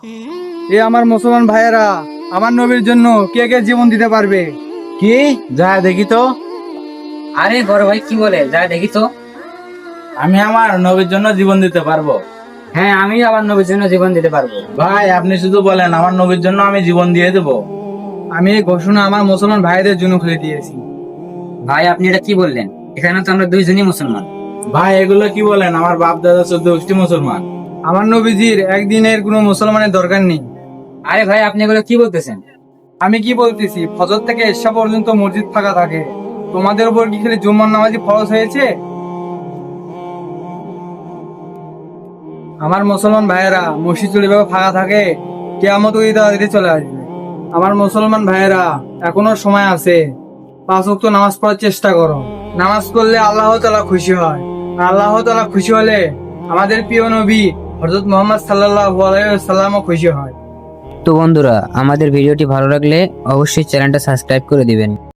এ আমার মুসলমান ভাইয়েরা, আমার নবীর জন্য কে কে জীবন দিতে পারবে? কি যা দেখি তো। আরে বড় ভাই কি বলে, যা দেখি তো। আমি আমার নবীর জন্য জীবন দিতে পারবো। হ্যাঁ, আমি আমার নবীর জন্য জীবন দিতে পারবো। ভাই আপনি শুধু বলেন, আমার নবীর জন্য আমি জীবন দিয়ে দেবো। আমি এই ঘোষণা আমার মুসলমান ভাইদের জন্য খুলে দিয়েছি। ভাই আপনি এটা কি বললেন? এখানে তো আমরা দুইজনই মুসলমান। ভাই এগুলো কি বলেন? আমার বাপ দাদা 14 মুসলমান। আমার নবীজির একদিনের কোনো মুসলমানের দরকার নেই। আরে ভাই আপনি এগুলো কি বলতেছেন? আমি কি বলতেছি, ফজর থেকে এশা পর্যন্ত মসজিদ ফাঁকা থাকে। তোমাদের উপর কি খালি জুম্মার নামাজি ফরজ হয়েছে? আমার মুসলমান ভাইয়েরা, মসজিদ যদি এভাবে ফাঁকা থাকে, কিয়ামত ওই তাড়াতাড়ি চলে আসবে। আমার মুসলমান ভাইয়েরা, এখনো সময় আছে। 5 ওয়াক্ত নামাজ পড়ার চেষ্টা করো। নামাজ পড়লে আল্লাহ তাআলা খুশি হয়। আর আল্লাহ তাআলা খুশি হলে আমাদের প্রিয় নবী হযরত মুহাম্মদ সাল্লাল্লাহু আলাইহি ওয়াসাল্লামও খুশি হয়। তো বন্ধুরা, আমাদের ভিডিওটি ভালো লাগলে অবশ্যই চ্যানেলটা সাবস্ক্রাইব করে দিবেন।